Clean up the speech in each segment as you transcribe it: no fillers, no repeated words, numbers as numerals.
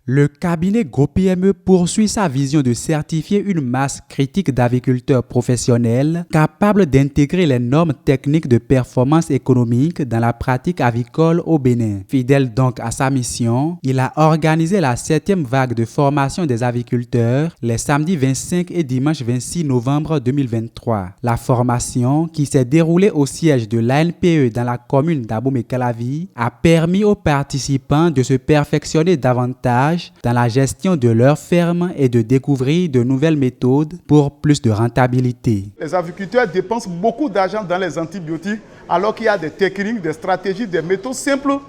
Le cabinet GoPME poursuit sa vision de certifier une masse critique d'aviculteurs professionnels capables d'intégrer les normes techniques de performance économique dans la pratique avicole au Bénin. Fidèle donc à sa mission, il a organisé la 7e vague de formation des aviculteurs les samedis 25 et dimanche 26 novembre 2023. La formation, qui s'est déroulée au siège de l'ANPE dans la commune d'Abomey-Calavi, a permis aux participants de se perfectionner davantage dans la gestion de leur ferme et de découvrir de nouvelles méthodes pour plus de rentabilité. Les aviculteurs dépensent beaucoup d'argent dans les antibiotiques alors qu'il y a des techniques, des stratégies, des méthodes simples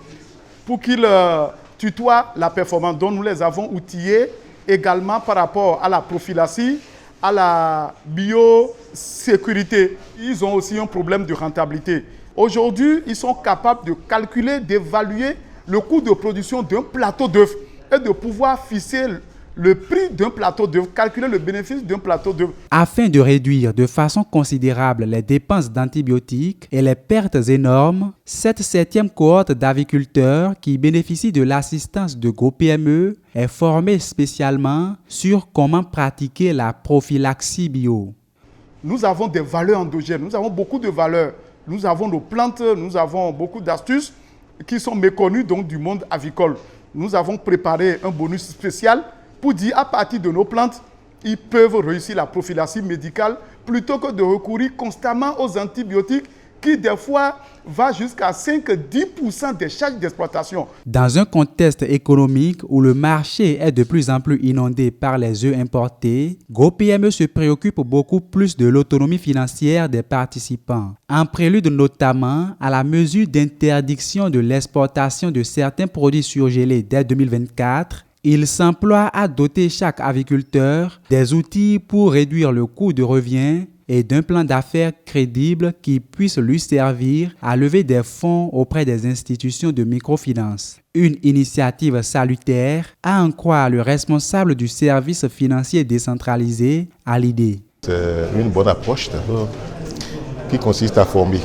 pour qu'ils tutoient la performance. Donc nous les avons outillés également par rapport à la prophylaxie, à la biosécurité. Ils ont aussi un problème de rentabilité. Aujourd'hui, ils sont capables de calculer, d'évaluer le coût de production d'un plateau d'œufs et de pouvoir fixer le prix d'un plateau d'œufs, calculer le bénéfice d'un plateau d'œufs. Afin de réduire de façon considérable les dépenses d'antibiotiques et les pertes énormes, cette 7e cohorte d'aviculteurs qui bénéficie de l'assistance de GoPME est formée spécialement sur comment pratiquer la prophylaxie bio. Nous avons des valeurs endogènes, nous avons beaucoup de valeurs. Nous avons nos plantes, nous avons beaucoup d'astuces qui sont méconnues donc, du monde avicole. Nous avons préparé un bonus spécial pour dire à partir de nos plantes, ils peuvent réussir la prophylaxie médicale plutôt que de recourir constamment aux antibiotiques qui des fois va jusqu'à 5-10% des charges d'exploitation. Dans un contexte économique où le marché est de plus en plus inondé par les œufs importés, GoPME se préoccupe beaucoup plus de l'autonomie financière des participants, en prélude notamment à la mesure d'interdiction de l'exportation de certains produits surgelés dès 2024. Il s'emploie à doter chaque aviculteur des outils pour réduire le coût de revient et d'un plan d'affaires crédible qui puisse lui servir à lever des fonds auprès des institutions de microfinance. Une initiative salutaire, à en croire le responsable du service financier décentralisé à l'idée. C'est une bonne approche d'abord qui consiste à former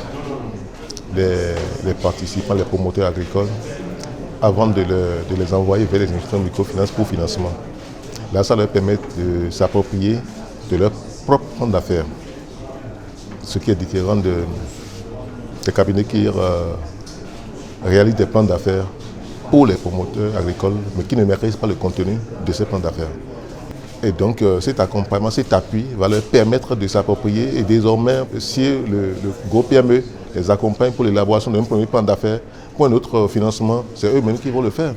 les participants, les promoteurs agricoles avant de les envoyer vers les institutions de microfinance pour financement. Là, ça leur permet de s'approprier de leur propre plan d'affaires. Ce qui est différent des cabinets qui réalisent des plans d'affaires pour les promoteurs agricoles, mais qui ne maîtrisent pas le contenu de ces plans d'affaires. Et donc cet accompagnement, cet appui va leur permettre de s'approprier et désormais, si le GoPME les accompagne pour l'élaboration d'un premier plan d'affaires, pour un autre financement, c'est eux-mêmes qui vont le faire.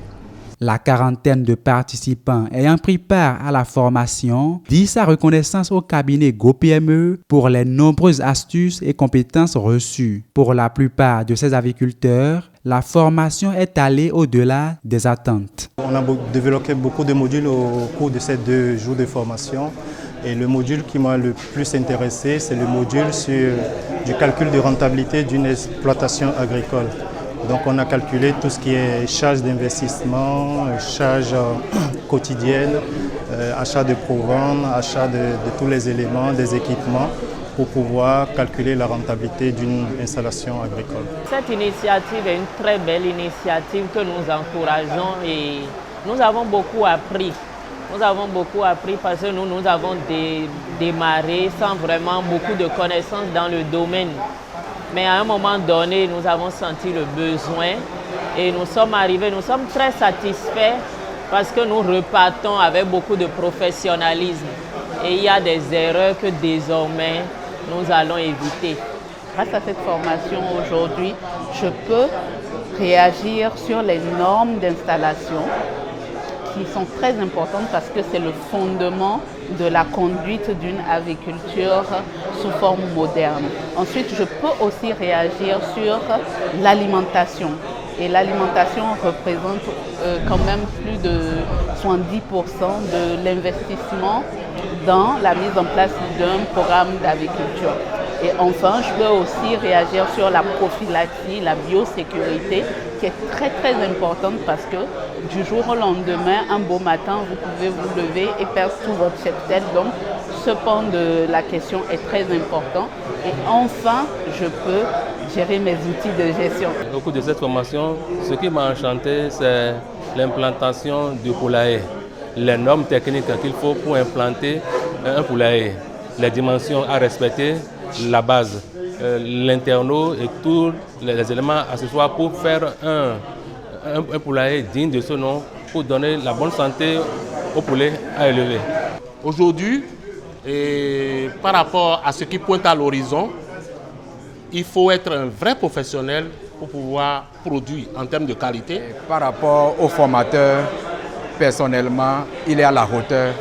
La quarantaine de participants ayant pris part à la formation dit sa reconnaissance au cabinet GoPME pour les nombreuses astuces et compétences reçues. Pour la plupart de ces aviculteurs, la formation est allée au-delà des attentes. On a développé beaucoup de modules au cours de ces 2 jours de formation. Et le module qui m'a le plus intéressé, c'est le module sur du calcul de rentabilité d'une exploitation agricole. Donc on a calculé tout ce qui est charges d'investissement, charges quotidiennes, achat de proventes, achat de tous les éléments, des équipements pour pouvoir calculer la rentabilité d'une installation agricole. Cette initiative est une très belle initiative que nous encourageons et nous avons beaucoup appris. Nous avons beaucoup appris parce que nous avons démarré sans vraiment beaucoup de connaissances dans le domaine. Mais à un moment donné, nous avons senti le besoin et nous sommes arrivés, nous sommes très satisfaits parce que nous repartons avec beaucoup de professionnalisme. Et il y a des erreurs que désormais nous allons éviter. Grâce à cette formation aujourd'hui, je peux réagir sur les normes d'installation qui sont très importantes parce que c'est le fondement de la conduite d'une aviculture sous forme moderne. Ensuite, je peux aussi réagir sur l'alimentation. Et l'alimentation représente quand même plus de 70% de l'investissement dans la mise en place d'un programme d'aviculture. Et enfin, je peux aussi réagir sur la prophylaxie, la biosécurité, qui est très très importante parce que du jour au lendemain, un beau matin, vous pouvez vous lever et perdre tout votre cheptel. Donc, ce pan de la question est très important. Et enfin, je peux gérer mes outils de gestion. Au cours de cette formation, ce qui m'a enchanté, c'est l'implantation du poulailler. Les normes techniques qu'il faut pour implanter un poulailler. Les dimensions à respecter, la base, l'interno et tous les éléments accessoires pour faire un poulailler digne de ce nom, pour donner la bonne santé au poulet à élever. Aujourd'hui, par rapport à ce qui pointe à l'horizon, il faut être un vrai professionnel pour pouvoir produire en termes de qualité. Par rapport au formateur, personnellement, il est à la hauteur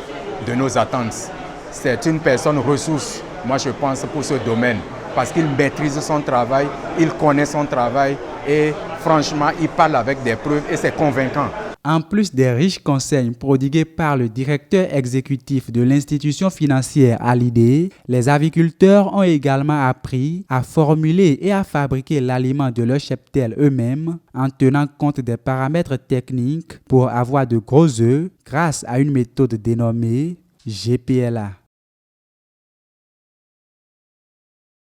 de nos attentes. C'est une personne ressource, moi je pense, pour ce domaine, parce qu'il maîtrise son travail, il connaît son travail et franchement, il parle avec des preuves et c'est convaincant. En plus des riches conseils prodigués par le directeur exécutif de l'institution financière Alidé, les aviculteurs ont également appris à formuler et à fabriquer l'aliment de leur cheptel eux-mêmes en tenant compte des paramètres techniques pour avoir de gros œufs grâce à une méthode dénommée GPLA.